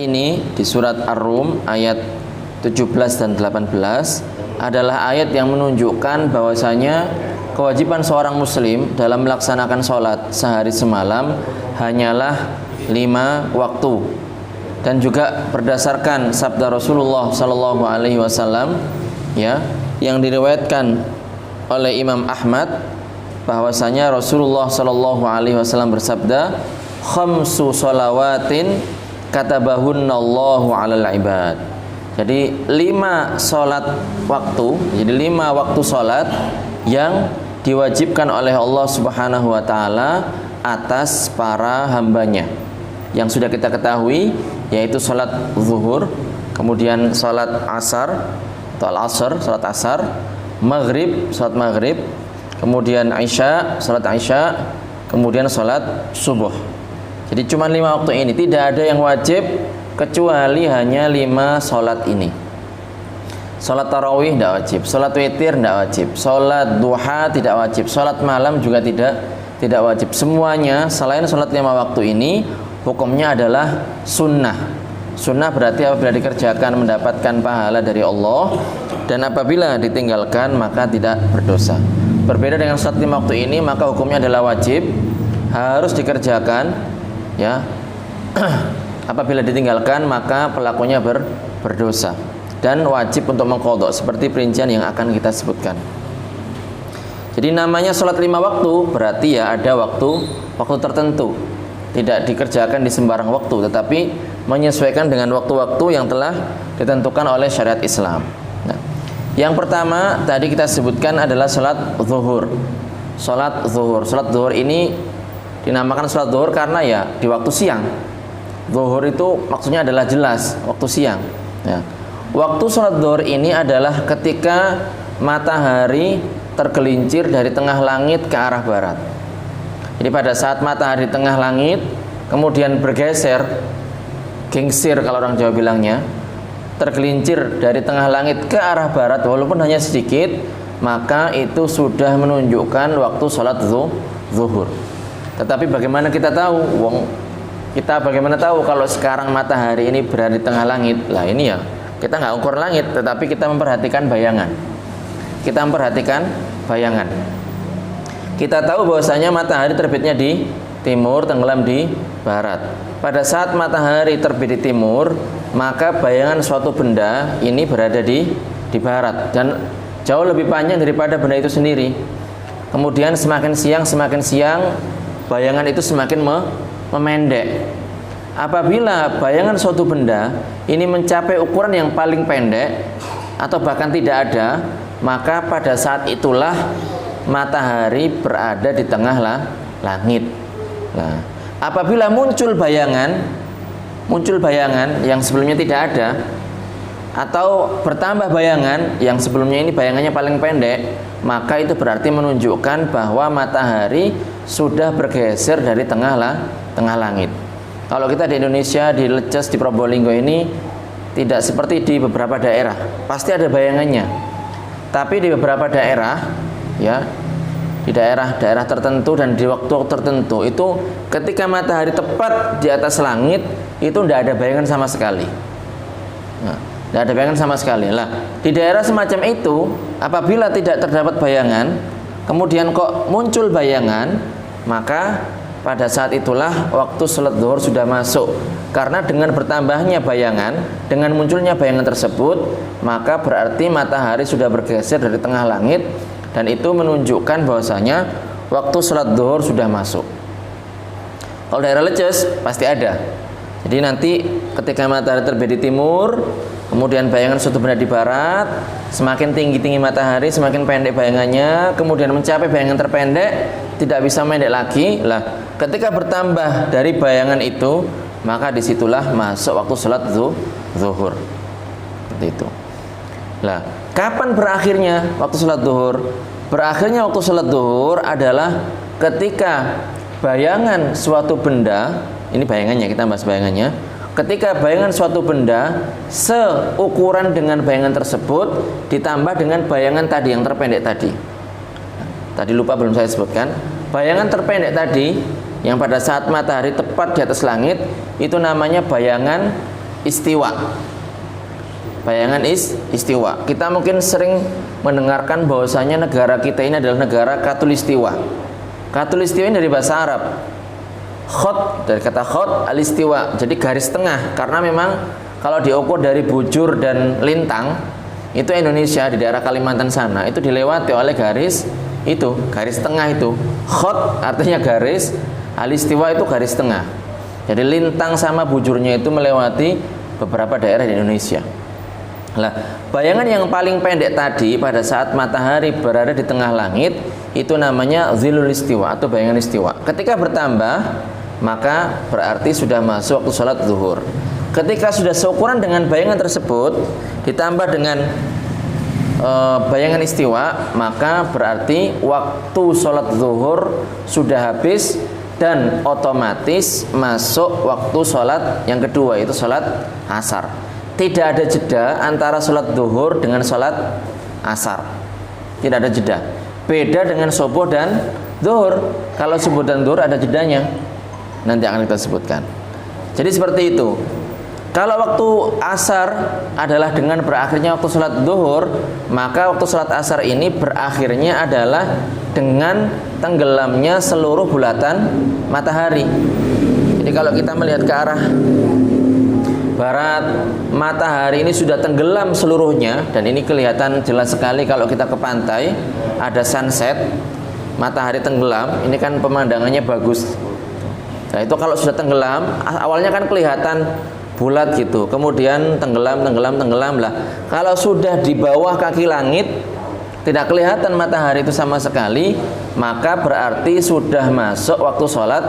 ini di surat Ar-Rum ayat 17 dan 18 adalah ayat yang menunjukkan bahwasanya kewajiban seorang muslim dalam melaksanakan sholat sehari semalam hanyalah 5 waktu. Dan juga berdasarkan sabda Rasulullah Sallallahu Alaihi Wasallam, ya, yang diriwayatkan oleh Imam Ahmad, bahwasanya Rasulullah Sallallahu Alaihi Wasallam bersabda, khamsu sholawatin katabahunallahu alal ibad. Jadi 5 sholat waktu, jadi 5 waktu sholat yang diwajibkan oleh Allah Subhanahu Wa Taala atas para hambanya. Yang sudah kita ketahui yaitu sholat zuhur, kemudian sholat asar atau al-asr, sholat asar, maghrib, sholat maghrib, kemudian isya, sholat isya, kemudian sholat subuh. Jadi cuma 5 waktu ini, tidak ada yang wajib kecuali hanya 5 sholat ini. Sholat tarawih tidak wajib, sholat witir tidak wajib, sholat duha tidak wajib, sholat malam juga tidak wajib. Semuanya selain sholat 5 waktu ini hukumnya adalah sunnah. Sunnah berarti apabila dikerjakan mendapatkan pahala dari Allah, dan apabila ditinggalkan maka tidak berdosa. Berbeda dengan sholat 5 waktu ini, maka hukumnya adalah wajib, harus dikerjakan, ya. Apabila ditinggalkan maka pelakunya berdosa dan wajib untuk mengqadha seperti perincian yang akan kita sebutkan. Jadi namanya sholat 5 waktu berarti ya ada waktu tertentu. Tidak dikerjakan di sembarang waktu, tetapi menyesuaikan dengan waktu-waktu yang telah ditentukan oleh syariat Islam. Nah, yang pertama tadi kita sebutkan adalah sholat zuhur. Sholat zuhur ini dinamakan sholat zuhur karena ya di waktu siang. Zuhur itu maksudnya adalah jelas waktu siang. Ya. Waktu sholat zuhur ini adalah ketika matahari tergelincir dari tengah langit ke arah barat. Jadi pada saat matahari tengah langit kemudian bergeser, gengsir kalau orang Jawa bilangnya, tergelincir dari tengah langit ke arah barat walaupun hanya sedikit, maka itu sudah menunjukkan waktu sholat zuhur. Tetapi bagaimana kita tahu? Bagaimana tahu kalau sekarang matahari ini berada di tengah langit? Lah ini ya, kita nggak ukur langit, tetapi kita memperhatikan bayangan. Kita tahu bahwasanya matahari terbitnya di timur, tenggelam di barat. Pada saat matahari terbit di timur, maka bayangan suatu benda ini berada di barat dan jauh lebih panjang daripada benda itu sendiri. Kemudian semakin siang, bayangan itu semakin memendek. Apabila bayangan suatu benda ini mencapai ukuran yang paling pendek atau bahkan tidak ada, maka pada saat itulah matahari berada di tengah langit. Nah, apabila muncul bayangan yang sebelumnya tidak ada, atau bertambah bayangan yang sebelumnya ini bayangannya paling pendek, maka itu berarti menunjukkan bahwa matahari sudah bergeser dari tengah langit. Kalau kita di Indonesia, di Leces, di Probolinggo ini tidak seperti di beberapa daerah, pasti ada bayangannya. Tapi di beberapa daerah, ya, di daerah-daerah tertentu dan di waktu tertentu itu ketika matahari tepat di atas langit itu tidak ada bayangan sama sekali. Nah, tidak ada bayangan sama sekali. Lah, di daerah semacam itu apabila tidak terdapat bayangan, kemudian kok muncul bayangan, maka pada saat itulah waktu sholat zuhur sudah masuk. Karena dengan bertambahnya bayangan, dengan munculnya bayangan tersebut, maka berarti matahari sudah bergeser dari tengah langit, dan itu menunjukkan bahwasanya waktu sholat zuhur sudah masuk. Kalau daerah Leces pasti ada. Jadi nanti ketika matahari terbit di timur, kemudian bayangan suatu benda di barat, semakin tinggi matahari, semakin pendek bayangannya, kemudian mencapai bayangan terpendek, tidak bisa pendek lagi. Lah, ketika bertambah dari bayangan itu, maka disitulah masuk waktu sholat zuhur. Seperti itu. Lah, kapan berakhirnya waktu sholat zuhur? Berakhirnya waktu sholat zuhur adalah ketika bayangan suatu benda, ini bayangannya, kita bahas bayangannya. Ketika bayangan suatu benda seukuran dengan bayangan tersebut ditambah dengan bayangan tadi yang terpendek tadi. Tadi lupa belum saya sebutkan. Bayangan terpendek tadi yang pada saat matahari tepat di atas langit itu namanya bayangan istiwa. Bayangan istiwa. Kita mungkin sering mendengarkan bahwasanya negara kita ini adalah negara katulistiwa. Katulistiwa ini dari bahasa Arab. Khot, dari kata khot, alistiwa, jadi garis tengah. Karena memang kalau diukur dari bujur dan lintang, itu Indonesia di daerah Kalimantan sana itu dilewati oleh garis itu, garis tengah itu. Khot artinya garis, alistiwa itu garis tengah. Jadi lintang sama bujurnya itu melewati beberapa daerah di Indonesia. Nah, bayangan yang paling pendek tadi pada saat matahari berada di tengah langit itu namanya zilul istiwa atau bayangan istiwa. Ketika bertambah, maka berarti sudah masuk waktu sholat zuhur. Ketika sudah seukuran dengan bayangan tersebut ditambah dengan bayangan istiwa, maka berarti waktu sholat zuhur sudah habis dan otomatis masuk waktu sholat yang kedua, itu sholat asar. Tidak ada jeda antara sholat zuhur dengan sholat asar. Tidak ada jeda. Beda dengan subuh dan zuhur. Kalau subuh dan zuhur ada jedanya. Nanti akan kita sebutkan. Jadi seperti itu. Kalau waktu asar adalah dengan berakhirnya waktu sholat zuhur, maka waktu sholat asar ini berakhirnya adalah dengan tenggelamnya seluruh bulatan matahari. Jadi kalau kita melihat ke arah barat, matahari ini sudah tenggelam seluruhnya, dan ini kelihatan jelas sekali kalau kita ke pantai, ada sunset, matahari tenggelam, ini kan pemandangannya bagus. Nah itu kalau sudah tenggelam, awalnya kan kelihatan bulat gitu, kemudian tenggelam lah. Kalau sudah di bawah kaki langit, tidak kelihatan matahari itu sama sekali, maka berarti sudah masuk waktu sholat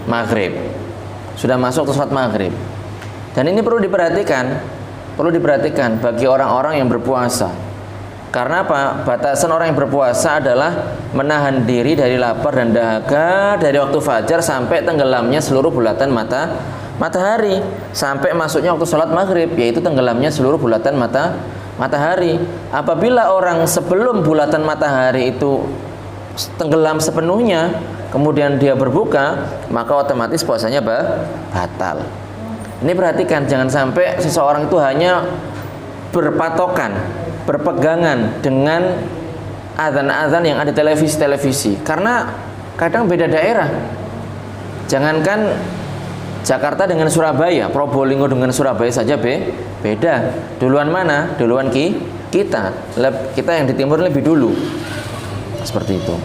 maghrib. Sudah masuk waktu sholat maghrib. Dan ini perlu diperhatikan bagi orang-orang yang berpuasa. Karena apa? Batasan orang yang berpuasa adalah menahan diri dari lapar dan dahaga dari waktu fajar sampai tenggelamnya seluruh bulatan matahari, sampai masuknya waktu sholat maghrib, yaitu tenggelamnya seluruh bulatan matahari. Apabila orang sebelum bulatan matahari itu tenggelam sepenuhnya, kemudian dia berbuka, maka otomatis puasanya batal. Ini perhatikan, jangan sampai seseorang itu hanya berpegangan dengan azan-azan yang ada televisi, karena kadang beda daerah. Jangankan Jakarta dengan Surabaya, Probolinggo dengan Surabaya saja beda. Duluan mana? Duluan kita yang di timur lebih dulu. Seperti itu.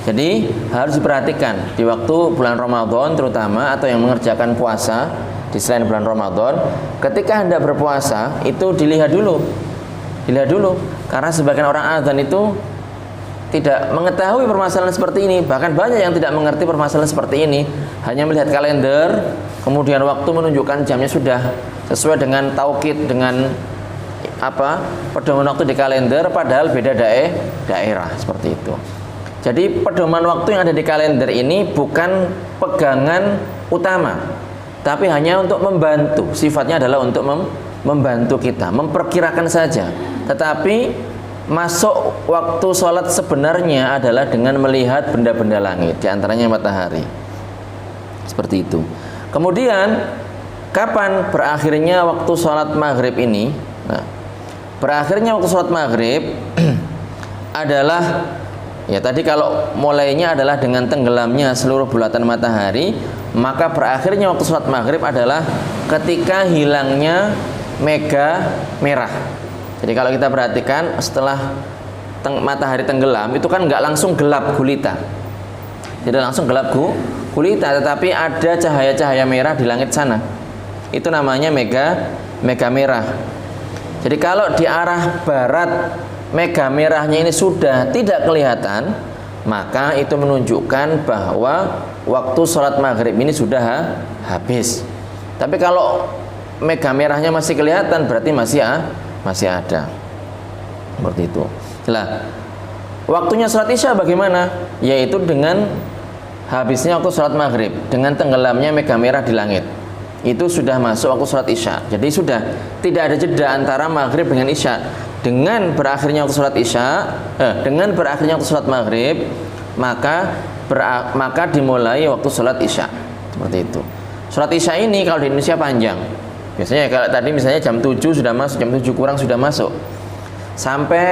Jadi harus diperhatikan di waktu bulan Ramadan terutama, atau yang mengerjakan puasa di selain bulan Ramadan, ketika hendak berpuasa itu dilihat dulu, karena sebagian orang azan itu tidak mengetahui permasalahan seperti ini. Bahkan banyak yang tidak mengerti permasalahan seperti ini, hanya melihat kalender, kemudian waktu menunjukkan jamnya sudah sesuai dengan taukid, dengan pedoman waktu di kalender, padahal beda daerah seperti itu. Jadi pedoman waktu yang ada di kalender ini bukan pegangan utama, tapi hanya untuk membantu. Sifatnya adalah untuk membantu kita, memperkirakan saja. Tetapi masuk waktu sholat sebenarnya adalah dengan melihat benda-benda langit, diantaranya matahari. Seperti itu. Kemudian kapan berakhirnya waktu sholat maghrib ini? Nah, berakhirnya waktu sholat maghrib adalah, ya tadi kalau mulainya adalah dengan tenggelamnya seluruh bulatan matahari, maka berakhirnya waktu sholat maghrib adalah ketika hilangnya mega merah. Jadi kalau kita perhatikan, setelah matahari tenggelam itu kan nggak langsung gelap gulita, tidak langsung gelap gulita, tetapi ada cahaya-cahaya merah di langit sana. Itu namanya mega merah. Jadi kalau di arah barat mega merahnya ini sudah tidak kelihatan, maka itu menunjukkan bahwa waktu sholat maghrib ini sudah habis. Tapi kalau mega merahnya masih kelihatan, berarti masih ada. Seperti itu. Nah, waktunya sholat isya bagaimana? Yaitu dengan habisnya waktu sholat maghrib, dengan tenggelamnya mega merah di langit. Itu sudah masuk waktu sholat isya. Jadi sudah tidak ada jeda antara maghrib dengan isya. Dengan berakhirnya waktu sholat maghrib, maka dimulai waktu sholat isya. Seperti itu. Sholat isya ini kalau di Indonesia panjang. Biasanya kalau tadi misalnya jam 7 sudah masuk, jam 7 kurang sudah masuk, sampai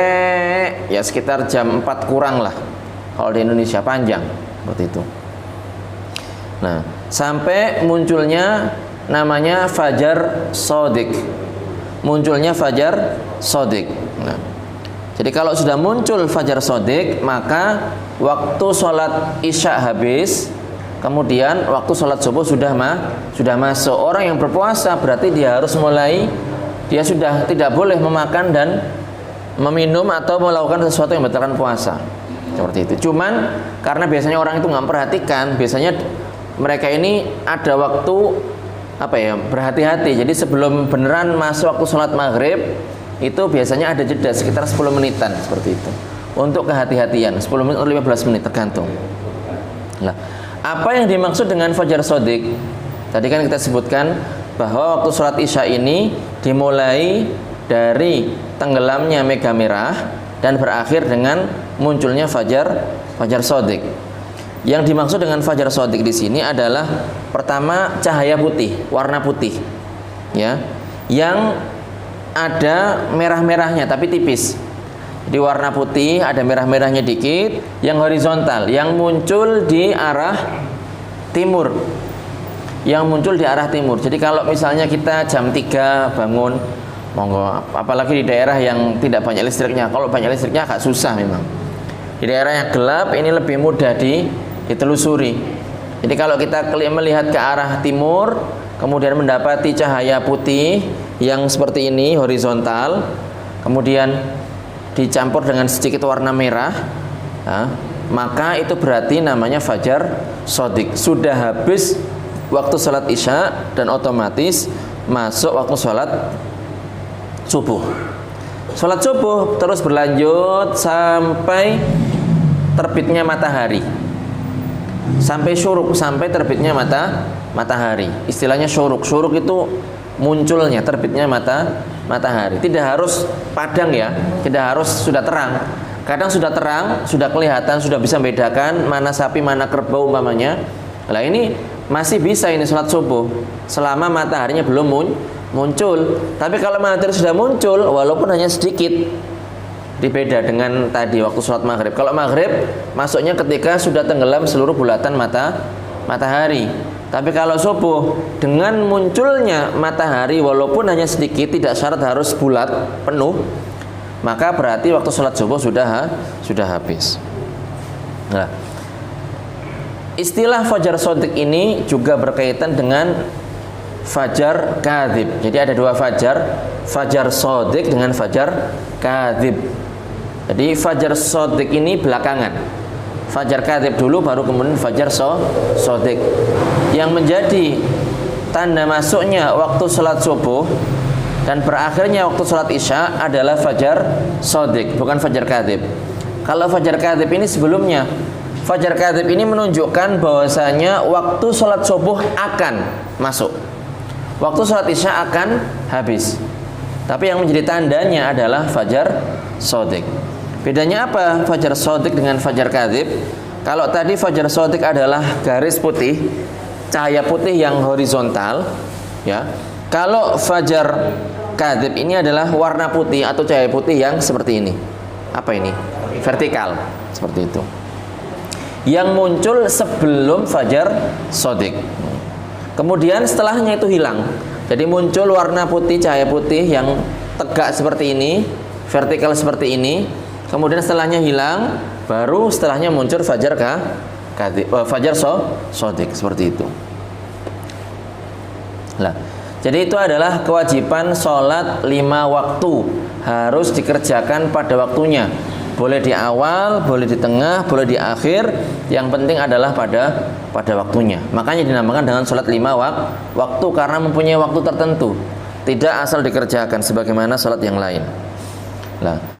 ya sekitar jam 4 kurang lah kalau di Indonesia, panjang seperti itu. Nah, sampai munculnya namanya fajar shodiq, munculnya fajar shodiq. Nah, jadi kalau sudah muncul fajar shodiq, maka waktu sholat isya habis, kemudian waktu sholat subuh sudah masuk. Orang yang berpuasa berarti dia harus mulai, dia sudah tidak boleh memakan dan meminum atau melakukan sesuatu yang membatalkan puasa, seperti itu. Cuman karena biasanya orang itu nggak memperhatikan, biasanya mereka ini ada waktu berhati-hati. Jadi sebelum beneran masuk waktu sholat maghrib itu biasanya ada jeda sekitar 10 menitan seperti itu untuk kehati-hatian, 10 menit atau 15 menit tergantung. Nah, apa yang dimaksud dengan fajar shodiq? Tadi kan kita sebutkan bahwa waktu sholat isya ini dimulai dari tenggelamnya mega merah dan berakhir dengan munculnya fajar shodiq. Yang dimaksud dengan fajar shodiq di sini adalah pertama cahaya putih, warna putih, ya, yang ada merah-merahnya tapi tipis. Di warna putih ada merah-merahnya dikit, yang horizontal, yang muncul di arah timur, yang muncul di arah timur. Jadi kalau misalnya kita jam 3 bangun, monggo, apalagi di daerah yang tidak banyak listriknya. Kalau banyak listriknya agak susah memang. Di daerah yang gelap ini lebih mudah ditelusuri. Jadi kalau kita melihat ke arah timur, kemudian mendapati cahaya putih yang seperti ini horizontal, kemudian dicampur dengan sedikit warna merah, maka itu berarti namanya fajar shodiq. Sudah habis waktu sholat isya dan otomatis masuk waktu sholat subuh. Sholat subuh terus berlanjut sampai terbitnya matahari, sampai syuruk, sampai terbitnya matahari. Istilahnya syuruk. Syuruk itu munculnya, terbitnya matahari. Tidak harus padang ya, tidak harus sudah terang. Kadang sudah terang, sudah kelihatan, sudah bisa membedakan mana sapi, mana kerbau umpamanya. Nah ini masih bisa ini sholat subuh selama mataharinya belum muncul. Tapi kalau matahari sudah muncul, walaupun hanya sedikit, dibeda dengan tadi waktu sholat maghrib. Kalau maghrib masuknya ketika sudah tenggelam seluruh bulatan matahari. Tapi kalau subuh dengan munculnya matahari walaupun hanya sedikit, tidak syarat harus bulat penuh, maka berarti waktu sholat subuh sudah habis. Nah, istilah fajar shodiq ini juga berkaitan dengan fajar kadzib. Jadi ada dua fajar shodiq dengan fajar kadzib. Jadi fajar shodiq ini belakangan. Fajar kadzib dulu, baru kemudian fajar shodiq. Yang menjadi tanda masuknya waktu sholat subuh dan berakhirnya waktu sholat isya adalah fajar shodiq, bukan fajar kadzib. Kalau fajar kadzib ini sebelumnya. Fajar kadzib ini menunjukkan bahwasanya waktu sholat subuh akan masuk, waktu sholat isya akan habis. Tapi yang menjadi tandanya adalah fajar shodiq. Bedanya apa fajar shodiq dengan fajar kadzib? Kalau tadi fajar shodiq adalah garis putih, cahaya putih yang horizontal, ya. Kalau fajar kadzib ini adalah warna putih atau cahaya putih yang seperti ini. Apa ini? Vertikal, seperti itu. Yang muncul sebelum fajar shodiq. Kemudian setelahnya itu hilang. Jadi muncul warna putih, cahaya putih yang tegak seperti ini, vertikal seperti ini. Kemudian setelahnya hilang, baru setelahnya muncul fajar shodiq seperti itu. Nah, jadi itu adalah kewajiban sholat 5 waktu, harus dikerjakan pada waktunya. Boleh di awal, boleh di tengah, boleh di akhir. Yang penting adalah pada waktunya. Makanya dinamakan dengan sholat 5 waktu karena mempunyai waktu tertentu. Tidak asal dikerjakan sebagaimana sholat yang lain. Nah,